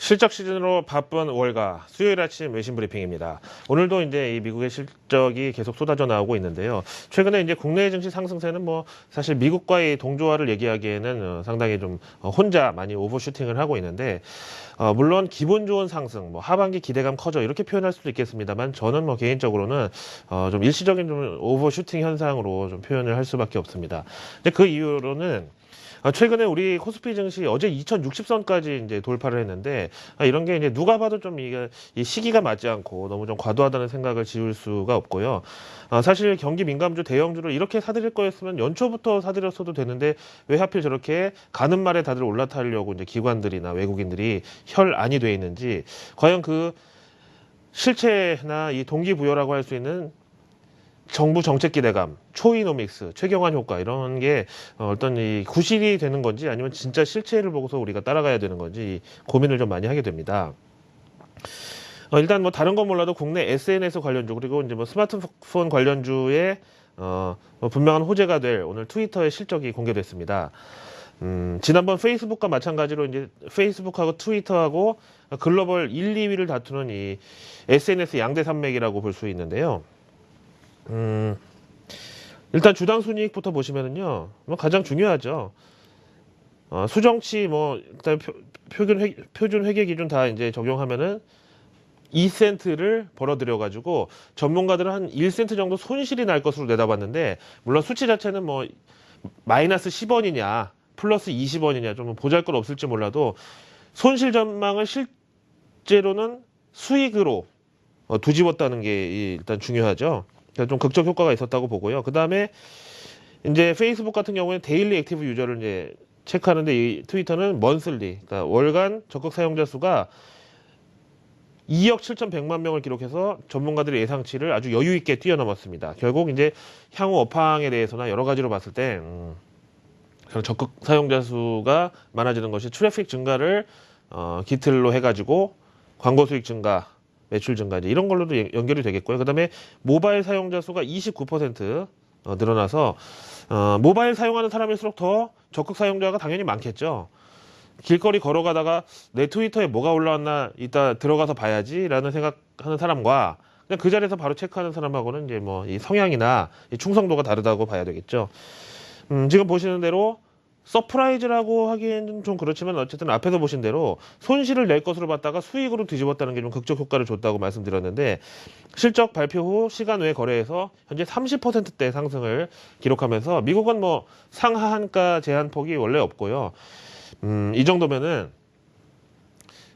실적 시즌으로 바쁜 월가 수요일 아침 외신 브리핑입니다. 오늘도 이제 이 미국의 실적이 계속 쏟아져 나오고 있는데요. 최근에 이제 국내 증시 상승세는 뭐 사실 미국과의 동조화를 얘기하기에는 상당히 좀 혼자 많이 오버슈팅을 하고 있는데, 물론 기분 좋은 상승, 뭐 하반기 기대감 커져 이렇게 표현할 수도 있겠습니다만, 저는 뭐 개인적으로는 좀 일시적인 좀 오버슈팅 현상으로 좀 표현을 할 수밖에 없습니다. 근데 그 이유로는 최근에 우리 코스피 증시 어제 2060선까지 이제 돌파를 했는데, 이런 게 이제 누가 봐도 좀 이게 이 시기가 맞지 않고 너무 좀 과도하다는 생각을 지울 수가 없고요. 사실 경기 민감주 대형주를 이렇게 사들일 거였으면 연초부터 사들였어도 되는데, 왜 하필 저렇게 가는 말에 다들 올라타려고 이제 기관들이나 외국인들이 혈안이 돼 있는지, 과연 그 실체나 이 동기부여라고 할 수 있는 정부 정책 기대감, 초이노믹스, 최경환 효과 이런 게 어떤 이 구실이 되는 건지, 아니면 진짜 실체를 보고서 우리가 따라가야 되는 건지 고민을 좀 많이 하게 됩니다. 일단 뭐 다른 건 몰라도 국내 SNS 관련주, 그리고 이제 뭐 스마트폰 관련주에 뭐 분명한 호재가 될 오늘 트위터의 실적이 공개됐습니다. 지난번 페이스북과 마찬가지로 이제 페이스북하고 트위터하고 글로벌 1, 2위를 다투는 이 SNS 양대 산맥이라고 볼 수 있는데요. 일단 주당 순이익부터 보시면은요, 뭐 가장 중요하죠. 수정치 뭐 일단 표준 회계 기준 다 이제 적용하면은 2센트를 벌어들여 가지고 전문가들은 한 1센트 정도 손실이 날 것으로 내다봤는데, 물론 수치 자체는 뭐 마이너스 10원이냐 플러스 20원이냐 좀 보잘것 없을지 몰라도 손실 전망을 실제로는 수익으로 뒤집었다는 게 일단 중요하죠. 좀 극적 효과가 있었다고 보고요. 그 다음에 이제 페이스북 같은 경우에는 데일리 액티브 유저를 이제 체크하는데, 이 트위터는 먼슬리, 그러니까 월간 적극 사용자 수가 2억 7,100만 명을 기록해서 전문가들의 예상치를 아주 여유 있게 뛰어넘었습니다. 결국 이제 향후 업황에 대해서나 여러 가지로 봤을 때 적극 사용자 수가 많아지는 것이 트래픽 증가를 기틀로 해가지고 광고 수익 증가, 매출 증가, 이런 걸로도 연결이 되겠고요. 그 다음에 모바일 사용자 수가 29% 늘어나서 모바일 사용하는 사람일수록 더 적극 사용자가 당연히 많겠죠. 길거리 걸어가다가 내 트위터에 뭐가 올라왔나 이따 들어가서 봐야지 라는 생각하는 사람과 그냥 그 자리에서 바로 체크하는 사람하고는 이제 뭐 이 성향이나 이 충성도가 다르다고 봐야 되겠죠. 지금 보시는 대로 서프라이즈라고 하기에는 좀 그렇지만, 어쨌든 앞에서 보신 대로 손실을 낼 것으로 봤다가 수익으로 뒤집었다는 게 좀 극적 효과를 줬다고 말씀드렸는데, 실적 발표 후 시간 외 거래에서 현재 30%대 상승을 기록하면서, 미국은 뭐 상하한가 제한폭이 원래 없고요. 이 정도면은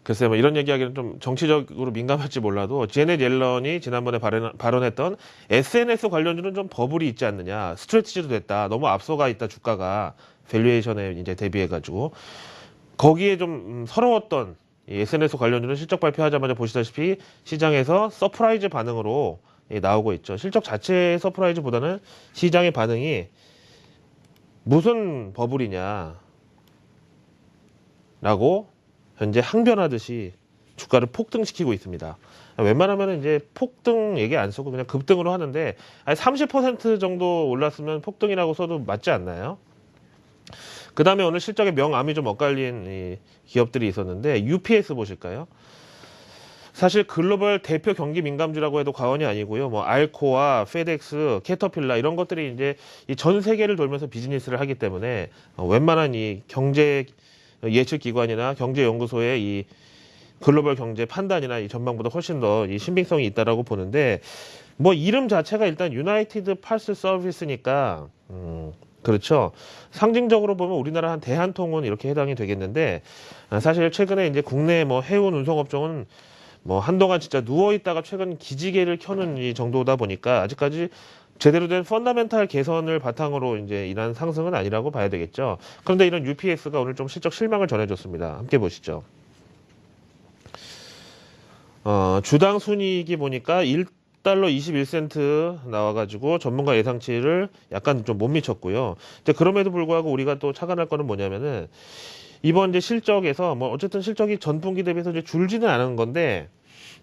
글쎄 뭐 이런 얘기하기는 좀 정치적으로 민감할지 몰라도, 제넷 옐런이 지난번에 발언했던 SNS 관련주는 좀 버블이 있지 않느냐, 스트레치도 됐다, 너무 앞서가 있다 주가가 밸류에이션에 이제 대비해가지고, 거기에 좀 서러웠던 이 SNS 관련주는 실적 발표하자마자 보시다시피 시장에서 서프라이즈 반응으로 나오고 있죠. 실적 자체의 서프라이즈보다는 시장의 반응이 무슨 버블이냐 라고 현재 항변하듯이 주가를 폭등시키고 있습니다. 웬만하면 이제 폭등 얘기 안 쓰고 그냥 급등으로 하는데, 30% 정도 올랐으면 폭등이라고 써도 맞지 않나요? 그 다음에 오늘 실적에 명암이 좀 엇갈린 이 기업들이 있었는데, UPS 보실까요? 사실 글로벌 대표 경기 민감주라고 해도 과언이 아니고요. 뭐 알코아, 페덱스, 캐터필라 이런 것들이 이제 이 전 세계를 돌면서 비즈니스를 하기 때문에 웬만한 이 경제 예측 기관이나 경제연구소의 이 글로벌 경제 판단이나 이 전망보다 훨씬 더 이 신빙성이 있다라고 보는데, 뭐 이름 자체가 일단 유나이티드 파스 서비스니까 그렇죠. 상징적으로 보면 우리나라 한 대한통운 이렇게 해당이 되겠는데, 사실 최근에 이제 국내 뭐 해운 운송업종은 뭐 한동안 진짜 누워 있다가 최근 기지개를 켜는 이 정도다 보니까 아직까지 제대로 된 펀더멘탈 개선을 바탕으로 이제 일한 상승은 아니라고 봐야 되겠죠. 그런데 이런 UPS가 오늘 좀 실적 실망을 전해줬습니다. 함께 보시죠. 주당 순이익이 보니까 1달러 21센트 나와가지고 전문가 예상치를 약간 좀 못 미쳤고요. 근데 그럼에도 불구하고 우리가 또 착안할 거는 뭐냐면은, 이번 이제 실적에서 뭐 어쨌든 실적이 전분기 대비해서 이제 줄지는 않은 건데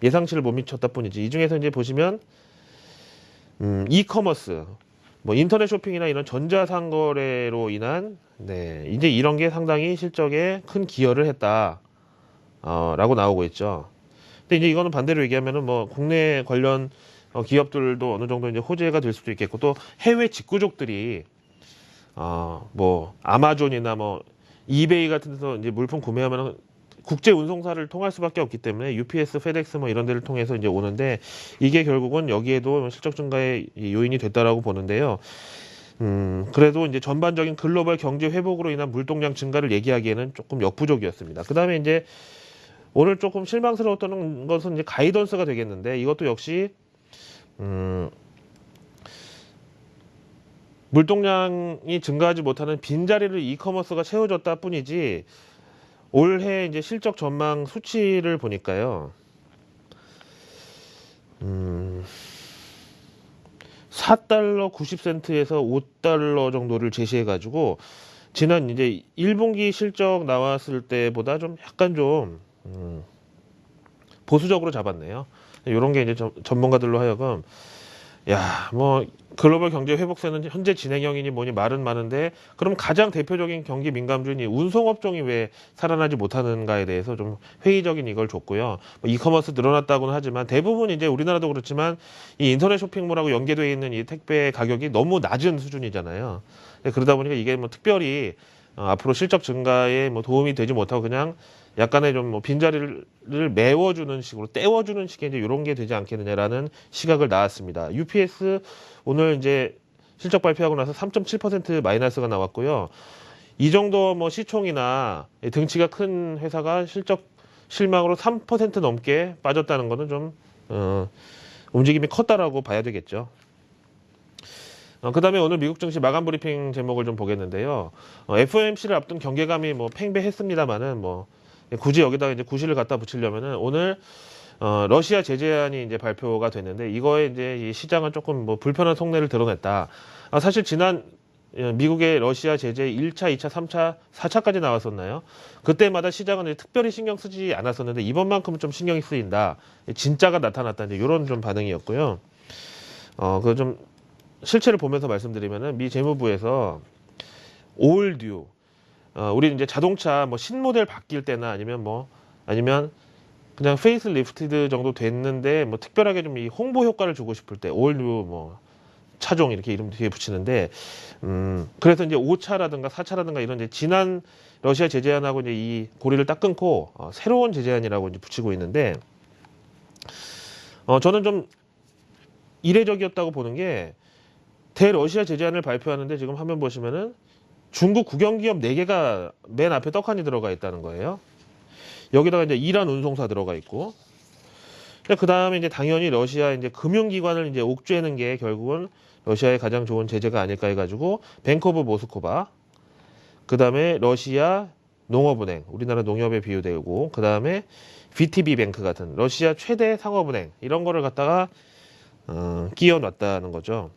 예상치를 못 미쳤다 뿐이지, 이 중에서 이제 보시면 이커머스, 뭐 인터넷 쇼핑이나 이런 전자상거래로 인한 이제 이런 게 상당히 실적에 큰 기여를 했다. 라고 나오고 있죠. 근데 이제 이거는 반대로 얘기하면은 뭐 국내 관련 기업들도 어느 정도 이제 호재가 될 수도 있겠고, 또 해외 직구족들이 뭐 아마존이나 뭐 이베이 같은 데서 이제 물품 구매하면은 국제 운송사를 통할 수밖에 없기 때문에 UPS, 페덱스 뭐 이런 데를 통해서 이제 오는데, 이게 결국은 여기에도 실적 증가의 이 요인이 됐다라고 보는데요. 그래도 이제 전반적인 글로벌 경제 회복으로 인한 물동량 증가를 얘기하기에는 조금 역부족이었습니다. 그 다음에 이제 오늘 조금 실망스러웠던 것은 이제 가이던스가 되겠는데, 이것도 역시 물동량이 증가하지 못하는 빈자리를 이커머스가 채워줬다 뿐이지, 올해 이제 실적 전망 수치를 보니까요. 4달러 90센트에서 5달러 정도를 제시해가지고, 지난 이제 1분기 실적 나왔을 때보다 좀 약간 좀 보수적으로 잡았네요. 이런 게 이제 전문가들로 하여금, 야, 뭐 글로벌 경제 회복세는 현재 진행형이니 뭐니 말은 많은데, 그럼 가장 대표적인 경기 민감주인 이 운송업종이 왜 살아나지 못하는가에 대해서 좀 회의적인 이걸 줬고요. 뭐 이커머스 늘어났다고는 하지만 대부분 이제 우리나라도 그렇지만 이 인터넷 쇼핑몰하고 연계되어 있는 이 택배 가격이 너무 낮은 수준이잖아요. 그러다 보니까 이게 뭐 특별히 앞으로 실적 증가에 뭐 도움이 되지 못하고, 그냥 약간의 좀 뭐 빈자리를 메워주는 식으로, 때워주는 식의 이제 이런 게 되지 않겠느냐라는 시각을 나왔습니다. UPS 오늘 이제 실적 발표하고 나서 3.7% 마이너스가 나왔고요. 이 정도 뭐 시총이나 등치가 큰 회사가 실적 실망으로 3% 넘게 빠졌다는 것은 좀 움직임이 컸다라고 봐야 되겠죠. 그 다음에 오늘 미국 증시 마감 브리핑 제목을 좀 보겠는데요. FOMC를 앞둔 경계감이 뭐 팽배했습니다만은, 뭐 굳이 여기다가 이제 구실을 갖다 붙이려면은 오늘 러시아 제재안이 이제 발표가 됐는데, 이거에 이제 이 시장은 조금 뭐 불편한 속내를 드러냈다. 사실 지난 미국의 러시아 제재 1차, 2차, 3차, 4차까지 나왔었나요? 그때마다 시장은 이제 특별히 신경 쓰지 않았었는데, 이번만큼은 좀 신경이 쓰인다. 진짜가 나타났다. 이제 이런 좀 반응이었고요. 그 좀 실체를 보면서 말씀드리면은, 미 재무부에서 올듀, 우리 이제 자동차 뭐 신모델 바뀔 때나 아니면 그냥 페이스 리프티드 정도 됐는데 뭐 특별하게 좀 이 홍보 효과를 주고 싶을 때 올뉴 뭐 차종 이렇게 이름 뒤에 붙이는데, 그래서 이제 5차라든가 4차라든가 이런 이제 지난 러시아 제재안하고 이제 이 고리를 딱 끊고 새로운 제재안이라고 이제 붙이고 있는데, 저는 좀 이례적이었다고 보는 게, 대러시아 제재안을 발표하는데 지금 화면 보시면은 중국 국영기업 4개가 맨 앞에 떡하니 들어가 있다는 거예요. 여기다가 이제 이란 운송사 들어가 있고, 그 다음에 이제 당연히 러시아 이제 금융기관을 이제 옥죄는 게 결국은 러시아의 가장 좋은 제재가 아닐까 해가지고, 뱅크 오브 모스코바, 그 다음에 러시아 농업은행, 우리나라 농협에 비유되고, 그 다음에 VTB 뱅크 같은 러시아 최대 상업은행, 이런 거를 갖다가 끼워놨다는 거죠.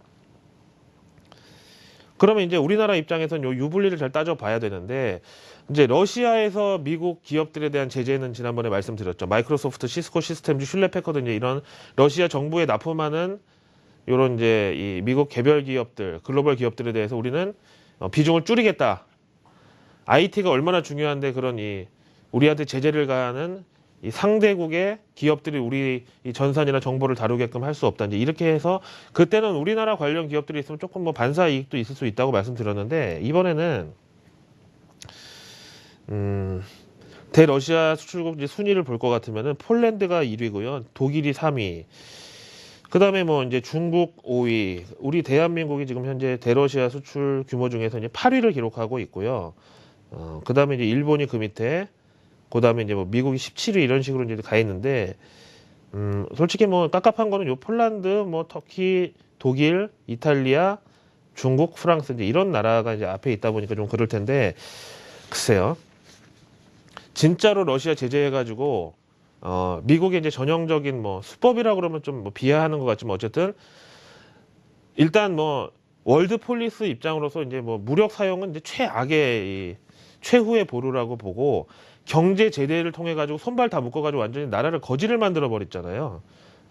그러면 이제 우리나라 입장에서는 요 유불리를 잘 따져봐야 되는데, 이제 러시아에서 미국 기업들에 대한 제재는 지난번에 말씀드렸죠. 마이크로소프트, 시스코 시스템즈, 슐레패커드, 이제 이런 러시아 정부에 납품하는 요런 이제 이 미국 개별 기업들, 글로벌 기업들에 대해서 우리는 비중을 줄이겠다. IT가 얼마나 중요한데 그런 우리한테 제재를 가하는 이 상대국의 기업들이 우리 이 전산이나 정보를 다루게끔 할 수 없다. 이제 이렇게 해서, 그때는 우리나라 관련 기업들이 있으면 조금 뭐 반사 이익도 있을 수 있다고 말씀드렸는데, 이번에는 대러시아 수출국 순위를 볼 것 같으면은 폴란드가 1위고요, 독일이 3위, 그 다음에 뭐 이제 중국 5위, 우리 대한민국이 지금 현재 대러시아 수출 규모 중에서 이제 8위를 기록하고 있고요. 그 다음에 이제 일본이 그 밑에, 그 다음에 이제 뭐 미국이 17위 이런 식으로 이제 가 있는데, 솔직히 뭐 깝깝한 거는 요 폴란드, 뭐 터키, 독일, 이탈리아, 중국, 프랑스 이제 이런 나라가 이제 앞에 있다 보니까 좀 그럴 텐데, 글쎄요. 진짜로 러시아 제재해가지고 미국의 이제 전형적인 뭐 수법이라 그러면 좀 뭐 비하하는 것 같지만, 어쨌든 일단 뭐 월드 폴리스 입장으로서 이제 뭐 무력 사용은 이제 최악의 최후의 보루라고 보고, 경제 제재를 통해 가지고 손발 다 묶어 가지고 완전히 나라를 거지를 만들어 버렸잖아요.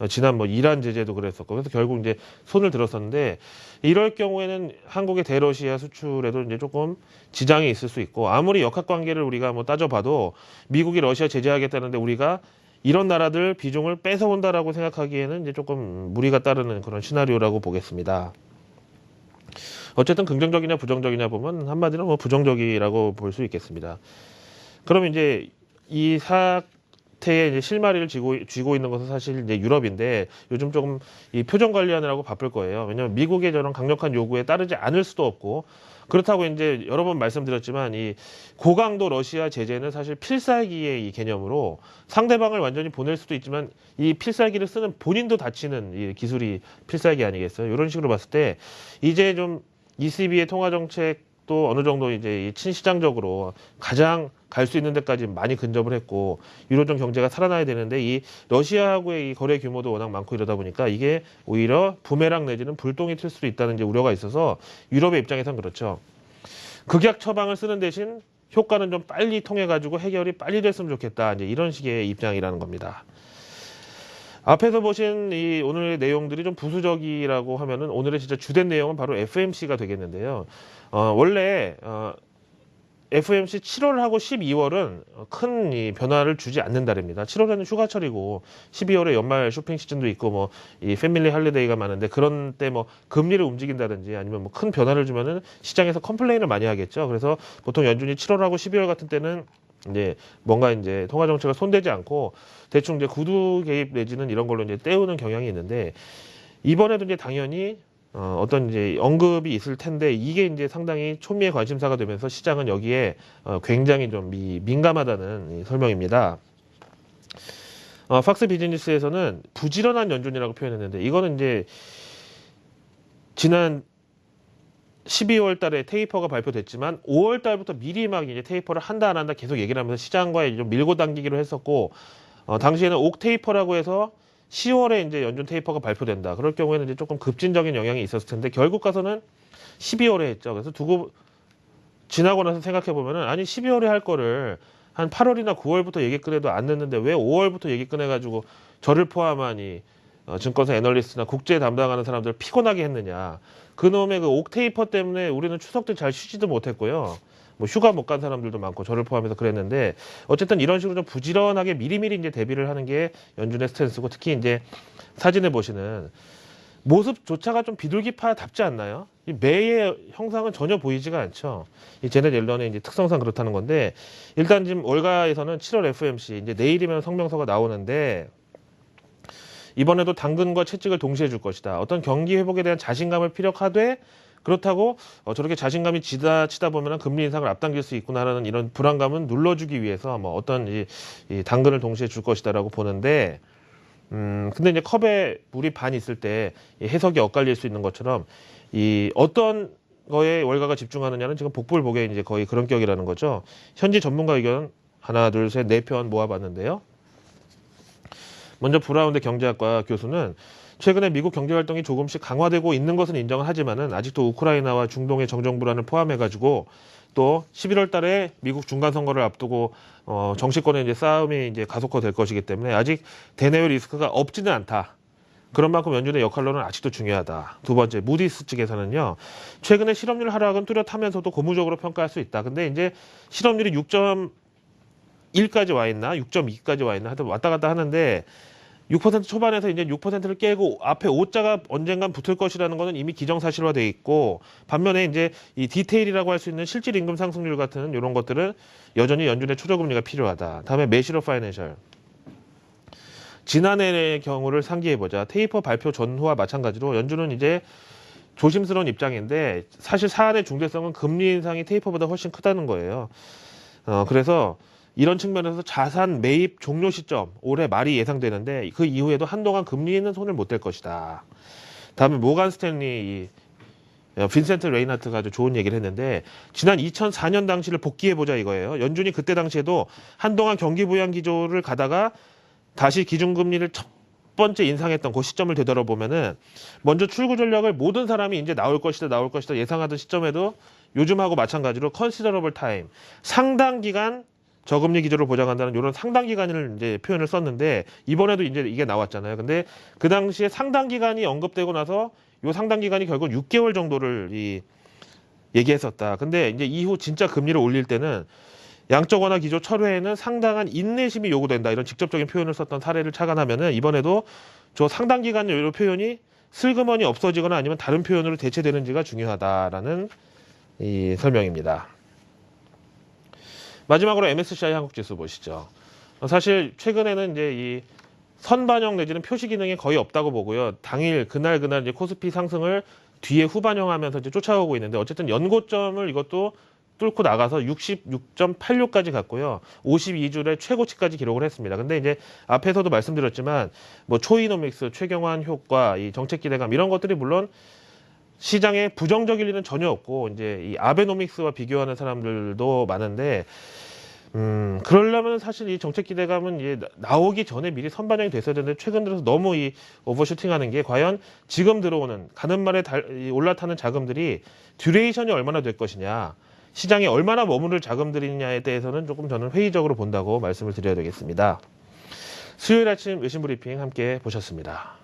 지난 뭐 이란 제재도 그랬었고 그래서 결국 이제 손을 들었었는데 이럴 경우에는 한국의 대러시아 수출에도 이제 조금 지장이 있을 수 있고 아무리 역학 관계를 우리가 뭐 따져봐도 미국이 러시아 제재하겠다는데 우리가 이런 나라들 비중을 뺏어온다라고 생각하기에는 이제 조금 무리가 따르는 그런 시나리오라고 보겠습니다. 어쨌든 긍정적이냐 부정적이냐 보면 한마디로 뭐 부정적이라고 볼 수 있겠습니다. 그럼 이제 이 사태에 이제 실마리를 쥐고 있는 것은 사실 이제 유럽인데 요즘 조금 이 표정 관리하느라고 바쁠 거예요. 왜냐하면 미국의 저런 강력한 요구에 따르지 않을 수도 없고 그렇다고 이제 여러 번 말씀드렸지만 이 고강도 러시아 제재는 사실 필살기의 이 개념으로 상대방을 완전히 보낼 수도 있지만 이 필살기를 쓰는 본인도 다치는 이 기술이 필살기 아니겠어요? 이런 식으로 봤을 때 이제 좀 ECB의 통화 정책도 어느 정도 이제 이 친시장적으로 가장 갈 수 있는 데까지 많이 근접을 했고 유로존 경제가 살아나야 되는데 이 러시아하고의 이 거래 규모도 워낙 많고 이러다 보니까 이게 오히려 부메랑 내지는 불똥이 튈 수도 있다는 이제 우려가 있어서 유럽의 입장에선 그렇죠. 극약 처방을 쓰는 대신 효과는 좀 빨리 통해 가지고 해결이 빨리 됐으면 좋겠다. 이제 이런 식의 입장이라는 겁니다. 앞에서 보신 이 오늘의 내용들이 좀 부수적이라고 하면은 오늘의 진짜 주된 내용은 바로 FMC가 되겠는데요. 원래 FMC 7월하고 12월은 큰 이 변화를 주지 않는 달입니다. 7월에는 휴가철이고 12월에 연말 쇼핑 시즌도 있고 뭐 이 패밀리 할리데이가 많은데 그런 때 뭐 금리를 움직인다든지 아니면 뭐 큰 변화를 주면은 시장에서 컴플레인을 많이 하겠죠. 그래서 보통 연준이 7월하고 12월 같은 때는 이제 뭔가 이제 통화 정책을 손대지 않고 대충 이제 구두 개입 내지는 이런 걸로 이제 때우는 경향이 있는데 이번에도 이제 당연히 어떤 이제 언급이 있을 텐데 이게 이제 상당히 초미의 관심사가 되면서 시장은 여기에 굉장히 좀 민감하다는 설명입니다. 팍스 비즈니스에서는 부지런한 연준이라고 표현했는데 이거는 이제 지난 12월 달에 테이퍼가 발표됐지만 5월 달부터 미리 막 이제 테이퍼를 한다 안 한다 계속 얘기를 하면서 시장과에 좀 밀고 당기기로 했었고 당시에는 옥 테이퍼라고 해서 10월에 이제 연준 테이퍼가 발표된다. 그럴 경우에는 이제 조금 급진적인 영향이 있었을 텐데 결국 가서는 12월에 했죠. 그래서 두고 지나고 나서 생각해 보면은 아니 12월에 할 거를 한 8월이나 9월부터 얘기 꺼내도 안 됐는데 왜 5월부터 얘기 꺼내가지고 저를 포함한 이 증권사 애널리스트나 국제 담당하는 사람들 피곤하게 했느냐. 그놈의 그 옥테이퍼 때문에 우리는 추석 때 잘 쉬지도 못했고요. 뭐 휴가 못 간 사람들도 많고 저를 포함해서 그랬는데 어쨌든 이런 식으로 좀 부지런하게 미리미리 이제 대비를 하는 게 연준의 스탠스고 특히 이제 사진에 보시는 모습조차가 좀 비둘기파답지 않나요? 이 매의 형상은 전혀 보이지가 않죠. 이 제넷 옐런의 이제 특성상 그렇다는 건데 일단 지금 월가에서는 7월 FMC 이제 내일이면 성명서가 나오는데 이번에도 당근과 채찍을 동시에 줄 것이다. 어떤 경기 회복에 대한 자신감을 피력하되 그렇다고 저렇게 자신감이 지나치다 보면 금리 인상을 앞당길 수 있구나라는 이런 불안감은 눌러주기 위해서 뭐 어떤 이 당근을 동시에 줄 것이다라고 보는데 근데 이제 컵에 물이 반 있을 때 해석이 엇갈릴 수 있는 것처럼 이 어떤 거에 월가가 집중하느냐는 지금 복불복의 이제 거의 그런 격이라는 거죠. 현지 전문가 의견 하나, 둘, 셋, 네 편 모아봤는데요. 먼저 브라운대 경제학과 교수는 최근에 미국 경제 활동이 조금씩 강화되고 있는 것은 인정을 하지만은 아직도 우크라이나와 중동의 정정 불안을 포함해가지고 또 11월 달에 미국 중간 선거를 앞두고 정치권의 이제 싸움이 이제 가속화될 것이기 때문에 아직 대내외 리스크가 없지는 않다. 그런 만큼 연준의 역할로는 아직도 중요하다. 두 번째, 무디스 측에서는요. 최근에 실업률 하락은 뚜렷하면서도 고무적으로 평가할 수 있다. 근데 이제 실업률이 6.1까지 와 있나 6.2까지 와 있나 하여튼 왔다 갔다 하는데 6% 초반에서 이제 6%를 깨고 앞에 5자가 언젠간 붙을 것이라는 것은 이미 기정사실화돼 있고 반면에 이제 이 디테일이라고 할 수 있는 실질 임금 상승률 같은 이런 것들은 여전히 연준의 초저금리가 필요하다. 다음에 매시로 파이낸셜. 지난해의 경우를 상기해보자. 테이퍼 발표 전후와 마찬가지로 연준은 이제 조심스러운 입장인데 사실 사안의 중대성은 금리 인상이 테이퍼보다 훨씬 크다는 거예요. 그래서 이런 측면에서 자산 매입 종료 시점 올해 말이 예상되는데 그 이후에도 한동안 금리에는 손을 못 댈 것이다. 다음에 모간 스탠리 빈센트 레이나트가 아주 좋은 얘기를 했는데 지난 2004년 당시를 복기해보자 이거예요. 연준이 그때 당시에도 한동안 경기 부양 기조를 가다가 다시 기준금리를 첫 번째 인상했던 그 시점을 되돌아보면은 먼저 출구 전략을 모든 사람이 이제 나올 것이다 예상하던 시점에도 요즘하고 마찬가지로 컨시더러블 타임 상당 기간 저금리 기조를 보장한다는 이런 상당 기간을 이제 표현을 썼는데 이번에도 이제 이게 나왔잖아요. 근데 그 당시에 상당 기간이 언급되고 나서 요 상당 기간이 결국 6개월 정도를 얘기했었다. 근데 이제 이후 진짜 금리를 올릴 때는 양적 완화 기조 철회에는 상당한 인내심이 요구된다. 이런 직접적인 표현을 썼던 사례를 착안하면은 이번에도 저 상당 기간 요 표현이 슬그머니 없어지거나 아니면 다른 표현으로 대체되는지가 중요하다라는 이 설명입니다. 마지막으로 MSCI 한국지수 보시죠. 사실 최근에는 이제 이 선반영 내지는 표시 기능이 거의 없다고 보고요. 당일 그날 이제 코스피 상승을 뒤에 후반영하면서 이제 쫓아오고 있는데 어쨌든 연고점을 이것도 뚫고 나가서 66.86까지 갔고요. 52주의 최고치까지 기록을 했습니다. 근데 이제 앞에서도 말씀드렸지만 뭐 초이노믹스, 최경환 효과, 이 정책 기대감 이런 것들이 물론 시장에 부정적일 일은 전혀 없고 이제 이 아베노믹스와 비교하는 사람들도 많은데 그러려면 사실 이 정책 기대감은 이제 나오기 전에 미리 선반영이 됐어야 되는데 최근 들어서 너무 이 오버슈팅하는 게 과연 지금 들어오는 가는 말에 올라타는 자금들이 듀레이션이 얼마나 될 것이냐, 시장에 얼마나 머무를 자금들이냐에 대해서는 조금 저는 회의적으로 본다고 말씀을 드려야 되겠습니다. 수요일 아침 외신 브리핑 함께 보셨습니다.